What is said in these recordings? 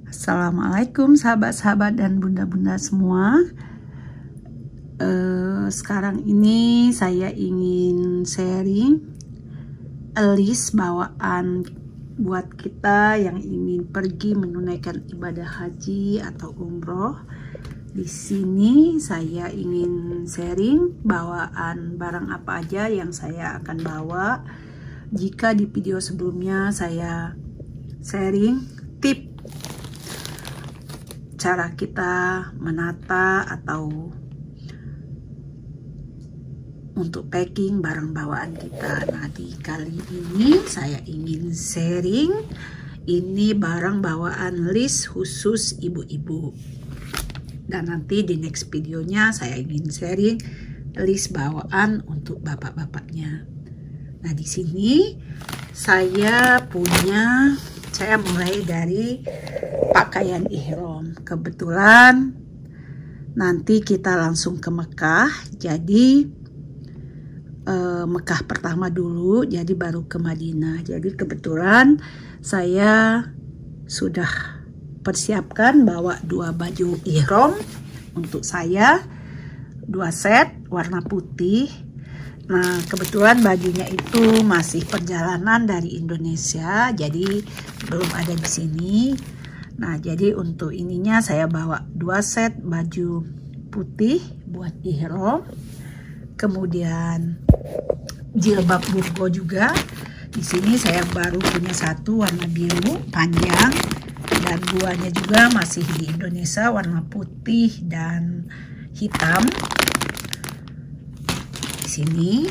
Assalamualaikum sahabat-sahabat dan bunda-bunda semua. Sekarang ini saya ingin sharing list bawaan buat kita yang ingin pergi menunaikan ibadah haji atau umroh. Di sini saya ingin sharing bawaan barang apa aja yang saya akan bawa. Jika di video sebelumnya saya sharing tip cara kita menata atau untuk packing barang bawaan kita. Nah, di kali ini saya ingin sharing ini barang bawaan list khusus ibu-ibu. Dan nanti di next videonya saya ingin sharing list bawaan untuk bapak-bapaknya. Nah, di sini saya mulai dari pakaian ihram. Kebetulan nanti kita langsung ke Mekah, jadi Mekah pertama dulu, jadi baru ke Madinah. Jadi kebetulan saya sudah persiapkan bawa 2 baju ihram untuk saya, 2 set warna putih. Nah, kebetulan bajunya itu masih perjalanan dari Indonesia, jadi belum ada di sini. Nah, jadi untuk ininya saya bawa 2 set baju putih buat ihram. Kemudian jilbab burgo juga. Di sini saya baru punya 1 warna biru panjang, dan 2-nya juga masih di Indonesia, warna putih dan hitam. Di sini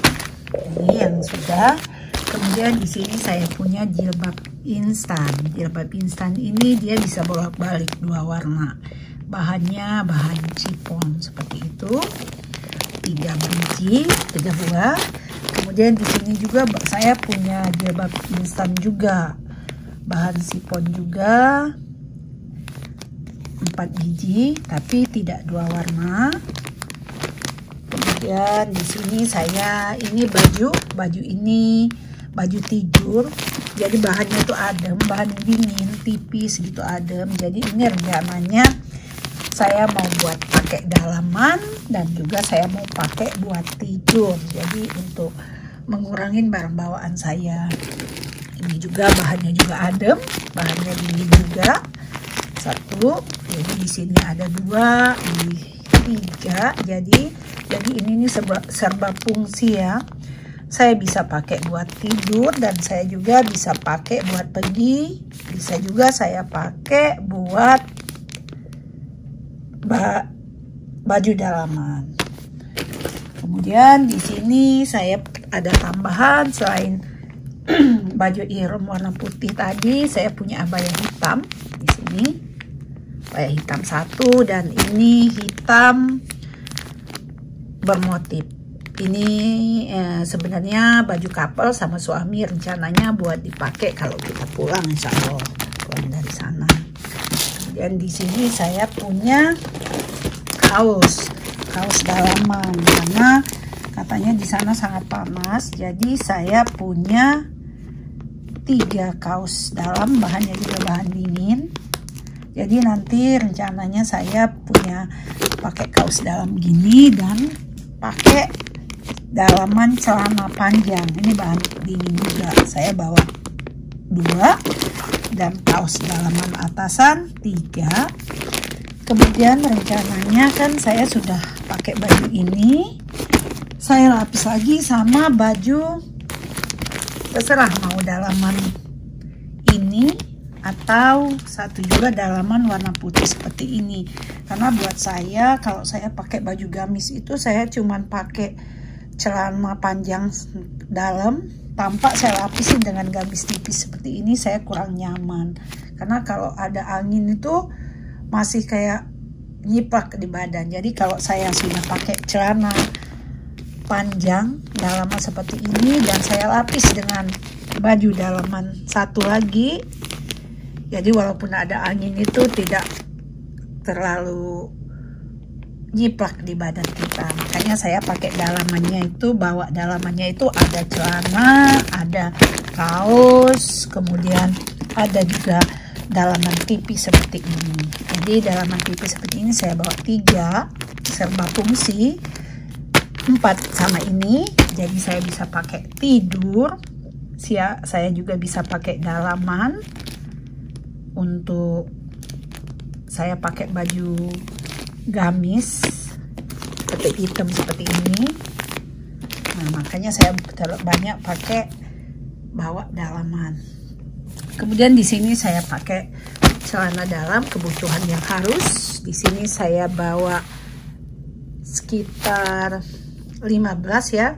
ini yang sudah. Kemudian di sini saya punya jilbab instan. Jilbab instan ini dia bisa bolak-balik 2 warna. Bahannya bahan chiffon seperti itu. 3 buah. Kemudian di sini juga saya punya jilbab instan juga. Bahan chiffon juga. 4 biji tapi tidak 2 warna. Kemudian di sini saya baju tidur, jadi bahannya itu adem, bahan dingin, tipis gitu, adem. Jadi ini rencananya saya mau buat pakai dalaman dan juga saya mau pakai buat tidur. Jadi untuk mengurangin barang bawaan saya. Ini juga bahannya juga adem, bahannya dingin juga. 1, jadi di sini ada 2, ini 3. Jadi ini serba fungsi ya. Saya bisa pakai buat tidur dan saya juga bisa pakai buat pergi. Bisa juga saya pakai buat baju dalaman. Kemudian di sini saya ada tambahan selain baju ihram warna putih tadi, saya punya abaya hitam di sini. Abaya hitam 1 dan ini hitam bermotif. Ini sebenarnya baju couple sama suami, rencananya buat dipakai kalau kita pulang, insya Allah pulang dari sana. Kemudian di sini saya punya kaos dalaman karena katanya di sana sangat panas. Jadi saya punya 3 kaos dalam, bahannya juga bahan dingin. Jadi nanti rencananya saya punya pakai kaos dalam gini dan pakai dalaman celana panjang. Ini bahan dingin juga. Saya bawa 2 dan kaos dalaman atasan 3. Kemudian rencananya kan saya sudah pakai baju ini, saya lapis lagi sama baju, terserah mau dalaman ini atau satu juga dalaman warna putih seperti ini. Karena buat saya, kalau saya pakai baju gamis itu saya cuman pakai celana panjang dalam, tampak saya lapisin dengan gamis tipis seperti ini, saya kurang nyaman. Karena kalau ada angin itu masih kayak nyiplak di badan. Jadi kalau saya sudah pakai celana panjang dalaman seperti ini dan saya lapis dengan baju dalaman 1 lagi, jadi walaupun ada angin itu tidak terlalu nyiplak di badan kita. Makanya saya pakai dalamannya itu, bawa dalamannya itu ada celana, ada kaos, kemudian ada juga dalaman tipis seperti ini. Jadi dalaman tipis seperti ini saya bawa 3 serba fungsi, 4 sama ini. Jadi saya bisa pakai tidur, saya juga bisa pakai dalaman untuk saya pakai baju gamis seperti hitam seperti ini. Nah, makanya saya terlalu banyak pakai bawa dalaman. Kemudian di sini saya pakai celana dalam kebutuhan yang harus. Di sini saya bawa sekitar 15 ya.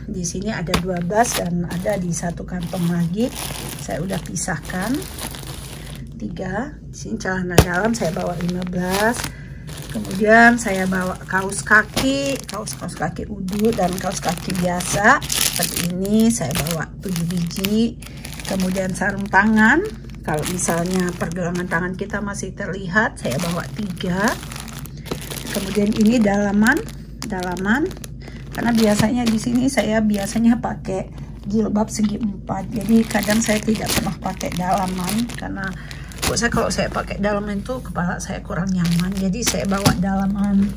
Di sini ada 12 dan ada di satu kantong lagi. Saya udah pisahkan 3. Di sini celana dalam saya bawa 15. Kemudian saya bawa kaos kaki udu dan kaos kaki biasa seperti ini saya bawa 7 biji. Kemudian sarung tangan, kalau misalnya pergelangan tangan kita masih terlihat, saya bawa 3. Kemudian ini dalaman, karena biasanya di sini saya biasanya pakai jilbab segi 4. Jadi kadang saya tidak pernah pakai dalaman karena kalau saya pakai dalaman itu kepala saya kurang nyaman. Jadi saya bawa dalaman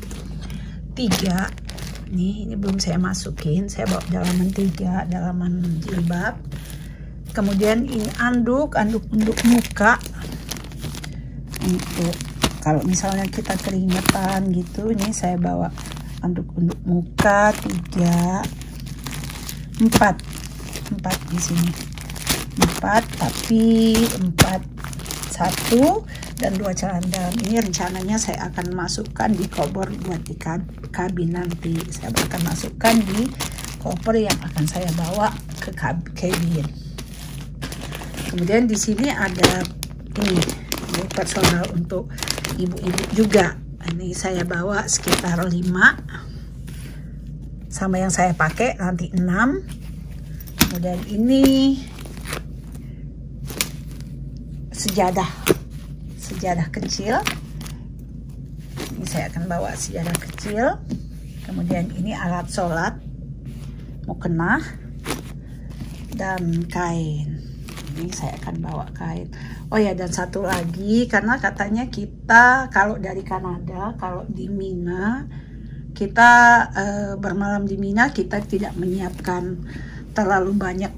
3. Ini belum saya masukin. Saya bawa dalaman 3, dalaman jilbab. Kemudian ini anduk untuk muka. Untuk kalau misalnya kita keringetan gitu, ini saya bawa anduk untuk muka 3, 4 di sini. 4, tapi 4 1 dan 2 celana dalam. Ini rencananya saya akan masukkan di koper buat di kabin nanti. Saya akan masukkan di koper yang akan saya bawa ke kabin. Kemudian di sini ada ini personal untuk ibu-ibu juga. Ini saya bawa sekitar 5 sama yang saya pakai nanti 6. Kemudian ini sejadah kecil. Ini saya akan bawa sejadah kecil. Kemudian ini alat sholat, mukena dan kain. Ini saya akan bawa kain. Oh ya, dan satu lagi, karena katanya kita kalau dari Kanada, kalau di Mina, kita bermalam di Mina, kita tidak menyiapkan terlalu banyak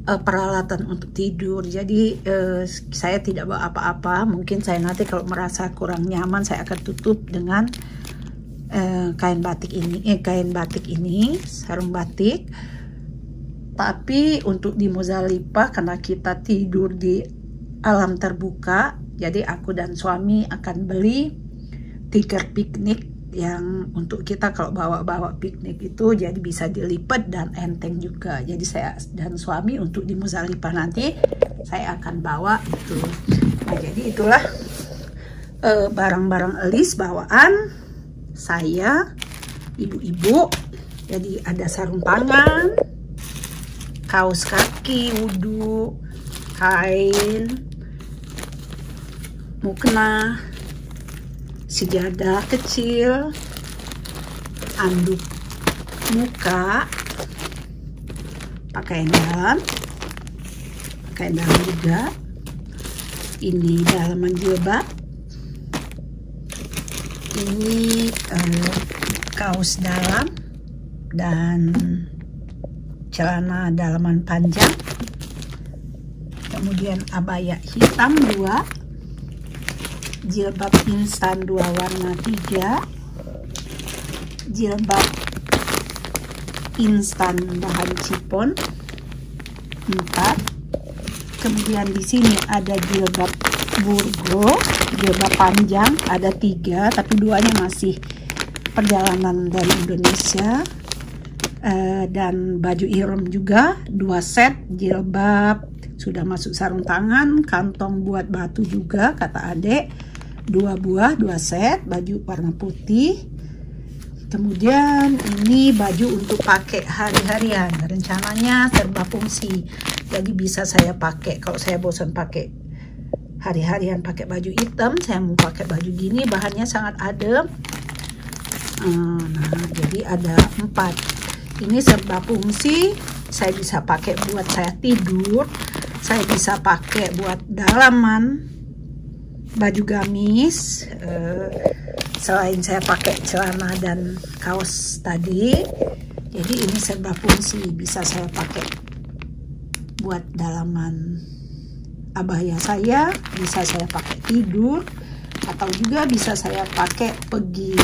peralatan untuk tidur. Jadi saya tidak bawa apa-apa. Mungkin saya nanti kalau merasa kurang nyaman, saya akan tutup dengan kain batik ini, sarung batik. Tapi untuk di Muzdalifah, karena kita tidur di alam terbuka, jadi aku dan suami akan beli tikar piknik yang untuk kita kalau bawa-bawa piknik itu jadi bisa dilipat dan enteng juga. Jadi saya dan suami untuk di Muzdalifah nanti saya akan bawa itu. Nah, jadi itulah barang-barang elis bawaan saya ibu-ibu. Jadi ada sarung tangan, kaos kaki wudu, kain, mukena, sejadah kecil, anduk muka, pakaian dalam juga. Ini dalaman jilbab, ini kaos dalam dan celana dalaman panjang. Kemudian abaya hitam 2, jilbab instan 2 warna 3, jilbab instan bahan chipon 4. Kemudian di sini ada jilbab burgo, jilbab panjang ada 3, tapi 2-nya masih perjalanan dari Indonesia. Dan baju ihram juga 2 set jilbab, sudah masuk sarung tangan, kantong buat batu juga kata adek 2 buah, 2 set baju warna putih. Kemudian ini baju untuk pakai hari-harian, rencananya serba fungsi, jadi bisa saya pakai kalau saya bosan pakai hari-harian pakai baju hitam, saya mau pakai baju gini, bahannya sangat adem. Nah, jadi ada 4. Ini serba fungsi, saya bisa pakai buat saya tidur Saya bisa pakai buat dalaman, baju gamis, selain saya pakai celana dan kaos tadi. Jadi ini serba fungsi, bisa saya pakai buat dalaman abaya saya, bisa saya pakai tidur, atau juga bisa saya pakai pergi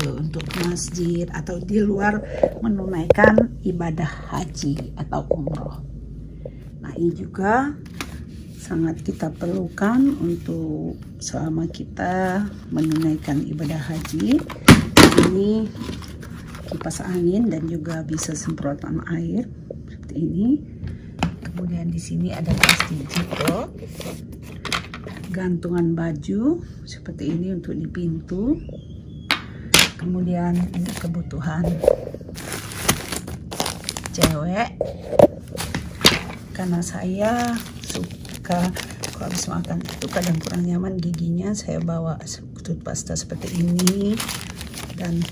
untuk masjid atau di luar menunaikan ibadah haji atau umroh. Nah, ini juga sangat kita perlukan untuk selama kita menunaikan ibadah haji. Ini kipas angin dan juga bisa semprotan air seperti ini. Kemudian di sini ada plastik ziplock, gantungan baju seperti ini untuk di pintu. Kemudian ini kebutuhan cewek, karena saya suka kalau habis makan itu kadang kurang nyaman giginya, saya bawa toothpaste seperti ini, dan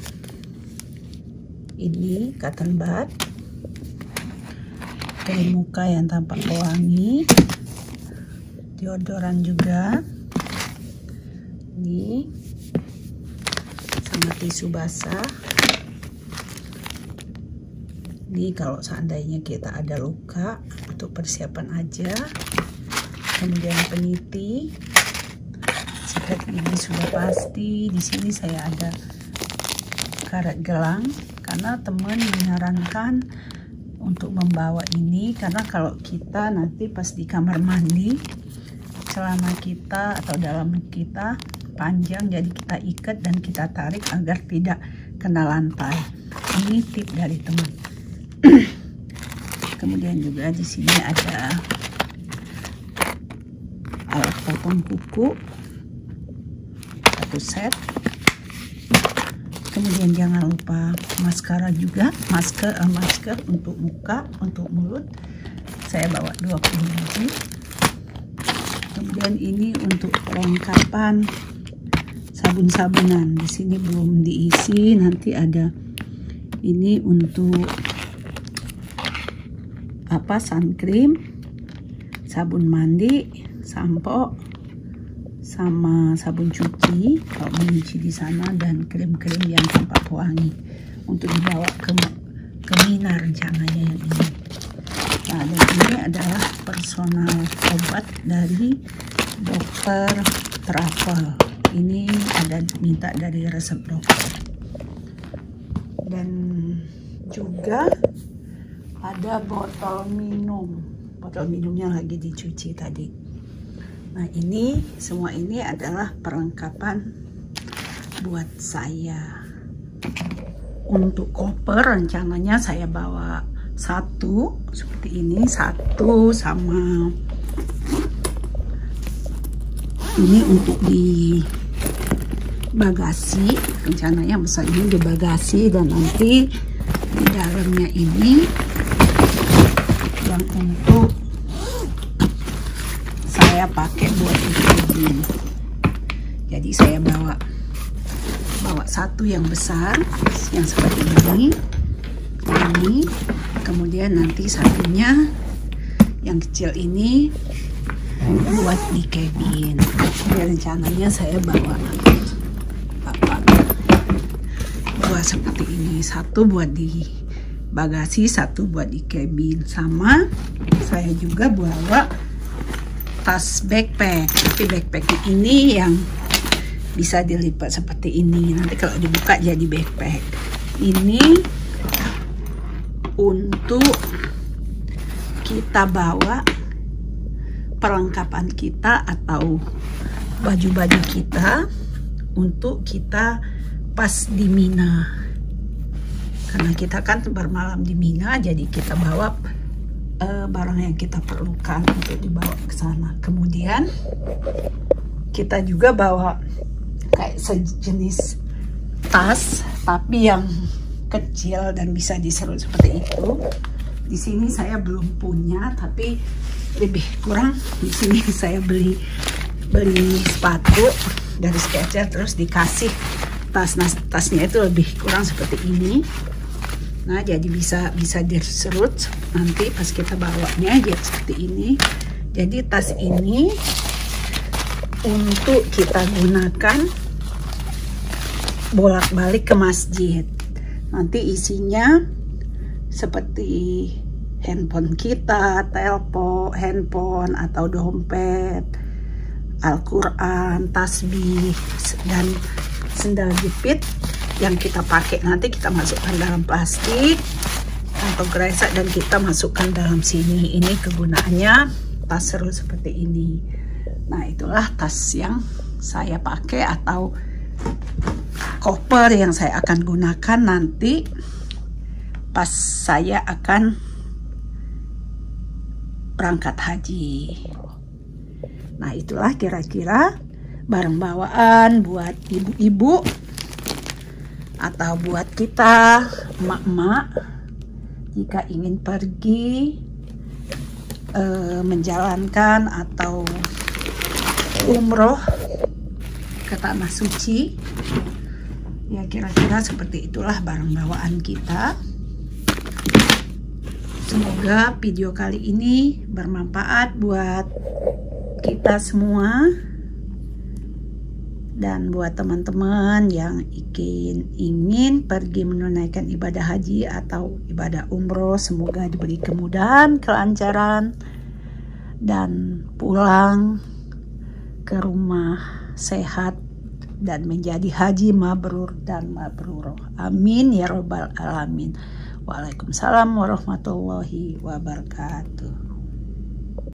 ini cotton bud, krim muka yang tampak pewangi, deodoran juga, ini sama tisu basah. Ini kalau seandainya kita ada luka untuk persiapan aja. Kemudian peniti, sikat gigi sudah pasti. Di sini saya ada karet gelang karena teman menyarankan untuk membawa ini, karena kalau kita nanti pas di kamar mandi celana kita atau dalaman kita panjang, jadi kita ikat dan kita tarik agar tidak kena lantai. Ini tip dari teman. Kemudian juga di sini ada alat potong kuku satu set. Kemudian jangan lupa maskara juga, masker untuk muka, untuk mulut. Saya bawa 20 biji. Kemudian ini untuk perlengkapan sabun-sabunan. Di sini belum diisi, nanti ada ini untuk sun cream, sabun mandi, sampo, sama sabun cuci kalau mencuci di sana, dan krim-krim yang tampak pewangi untuk dibawa ke Mina rencananya yang ini. Nah, dan ini adalah personal obat dari dokter travel. Ini ada minta dari resep dokter. Dan juga ada botol minum. Botol minumnya lagi dicuci tadi. Nah, ini semua ini adalah perlengkapan buat saya. Untuk koper rencananya saya bawa satu seperti ini, satu sama ini untuk di bagasi. Rencananya besar ini di bagasi, dan nanti di dalamnya ini yang untuk saya pakai buat bikin. Jadi saya bawa satu yang besar yang seperti ini, kemudian nanti satunya yang kecil ini buat di cabin. Dan rencananya saya bawa dua seperti ini, satu buat di bagasi, satu buat di cabin. Sama saya juga bawa tas backpack, tapi backpack ini yang bisa dilipat seperti ini, nanti kalau dibuka jadi backpack. Ini untuk kita bawa perlengkapan kita atau baju-baju kita untuk kita pas di Mina, karena kita kan bermalam di Mina, jadi kita bawa barang yang kita perlukan untuk dibawa ke sana. Kemudian kita juga bawa kayak sejenis tas, tapi yang kecil dan bisa diserut seperti itu. Di sini saya belum punya, tapi lebih kurang di sini saya beli sepatu dari Skechers, terus dikasih tas. Nah, tasnya itu lebih kurang seperti ini. Nah, jadi bisa diserut nanti pas kita bawanya jadi seperti ini. Jadi tas ini untuk kita gunakan bolak-balik ke masjid. Nanti isinya seperti handphone kita, telepon, handphone atau dompet, Al-Quran, tasbih, dan sendal jepit yang kita pakai nanti kita masukkan dalam plastik atau gresek dan kita masukkan dalam sini. Ini kegunaannya tas seru seperti ini. Nah, itulah tas yang saya pakai atau koper yang saya akan gunakan nanti pas saya akan berangkat haji. Nah, itulah kira-kira barang bawaan buat ibu-ibu atau buat kita emak-emak jika ingin pergi menjalankan atau umroh ke tanah suci. Ya, kira-kira seperti itulah barang bawaan kita. Semoga video kali ini bermanfaat buat kita semua dan buat teman-teman yang ingin pergi menunaikan ibadah haji atau ibadah umroh. Semoga diberi kemudahan, kelancaran, dan pulang ke rumah sehat dan menjadi haji mabrur dan mabrurah. Amin ya robbal alamin. Waalaikumsalam warahmatullahi wabarakatuh.